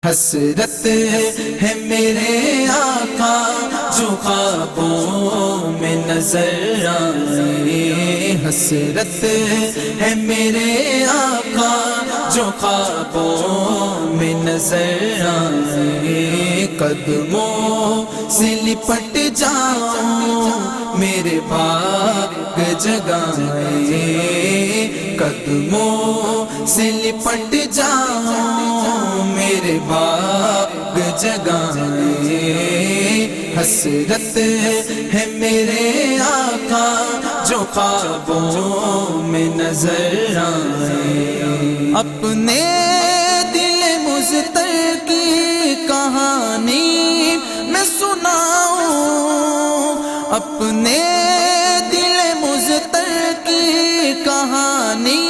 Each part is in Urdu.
حسرت ہے میرے آقا جو خوابوں میں نظر آئے، حسرت ہے میرے آقا جو خوابوں میں نظر آئے، قدموں سے لپٹ جاؤں میرے بھاگ جگائے، قدموں سے لپٹ جاؤں میرے بھاگ جگائے، حسرت ہے میرے آقا جو خوابوں میں نظر آئے، اپنے دل مضطر کی کہانی میں سناؤں، اپنے دل مضطر کی کہانی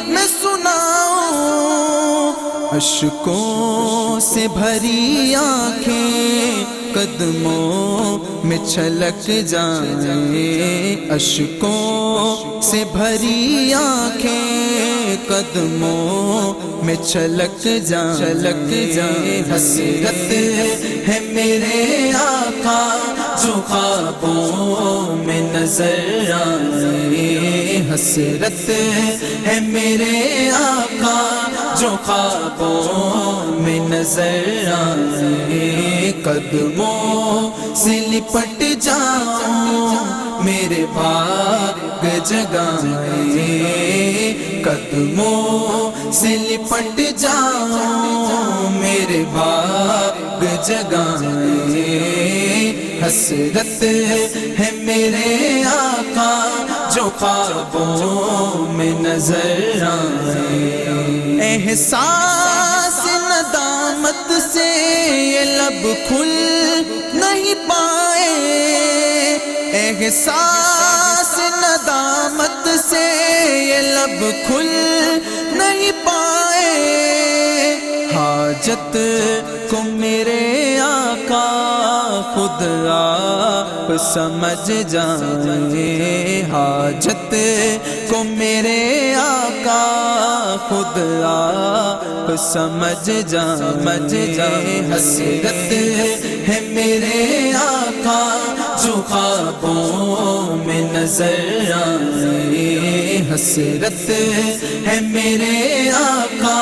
میں سناؤں، اشکوں سے بھری آنکھیں قدموں میں چھلک جائیں، اشکوں سے بھری آنکھیں قدموں میں چھلک جائیں، حسرت ہے میرے آقا جو خوابوں میں نظر آئے، حسرت ہے میرے آقا جو خوابوں میں نظر آئے، قدموں سے لپٹ جاؤں میرے بھاگ جگائے، قدموں سے لپٹ جاؤں میرے بھاگ جگائے، حسرت ہے میرے آقا جو خوابوں میں نظر آئے، احساس ندامت سے یہ لب کھل نہیں پائے، احساس ندامت سے یہ لب کھل نہیں پائے، حاجت کو میرے آقا خود آپ سمجھ جائیں، حاجت کو میرے آقا خود آپ سمجھ جائیں، حسرت ہے میرے آقا جو خوابوں میں نظر آئے، حسرت ہے میرے آقا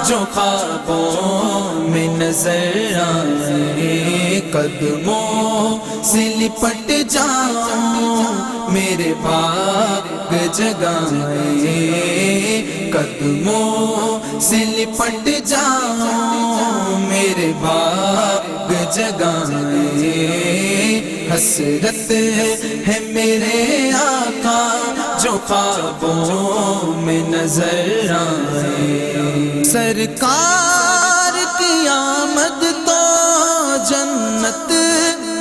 جو خوابوں میں نظر آئے، قدموں سے لپٹ جاؤں میرے بھاگ جگائے، قدموں سے لپٹ جاؤں میرے بھاگ جگائے، حسرت ہے میرے آقا جو خوابوں میں نظر آئے، سرکار کی آمد تو جنت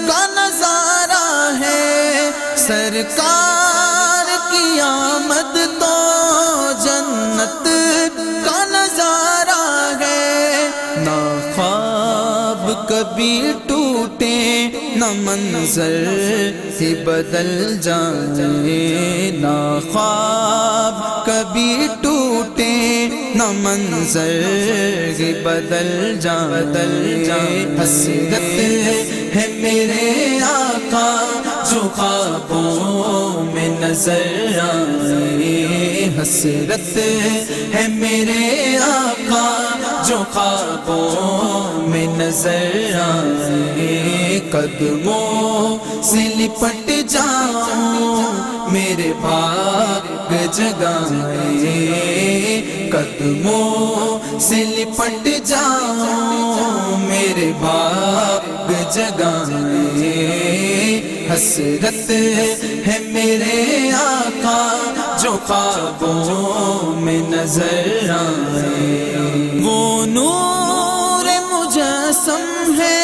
کا نظارہ ہے، سرکار کی آمد تو جنت کا نظارہ ہے، نہ خواب کبھی ٹوٹے نہ منظر ہی بدل جائے، نہ خواب کبھی ٹوٹے نہ منظر ہی بدل جائے، حسرت ہے میرے آقا جو خوابوں میں نظر آئے، حسرت ہے میرے آقا جو خوابوں میں نظر آئے، قدموں سے لپٹ جاؤں میرے بھاگ جگائے، قدموں سے لپٹ جاؤں میرے بھاگ جگائے، حسرت ہے میرے آقا جو خوابوں میں نظر آئے، وہ نور مجسم ہے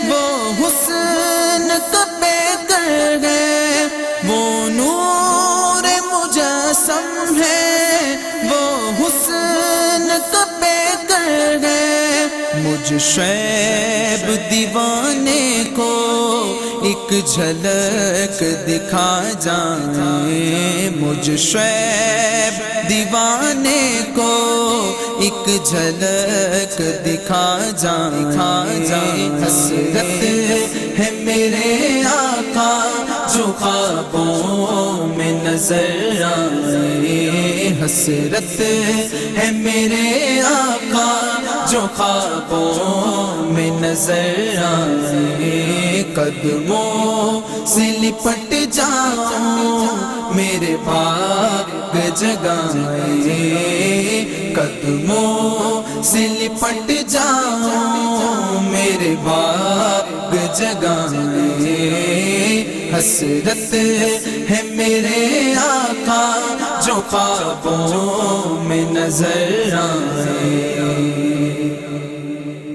وہ حسن کا پیکر ہے، وہ نور مجسم ہے وہ حسن کا پیکر ہے، مجھ شعیب دیوانے کو ایک جھلک دکھا جائیں، مجھ شعیب دیوانے کو ایک جھلک دکھا جائیں حسرت ہے میرے آقا جو خوابوں میں نظر آئے حسرت ہے میرے آقا جو خوابوں میں نظر آئے قدموں سے لپٹ جاؤں میرے بھاگ جگائے قدموں سے لپٹ جاؤں میرے بھاگ جگائے حسرت ہے میرے آقا جو خوابوں میں نظر آئے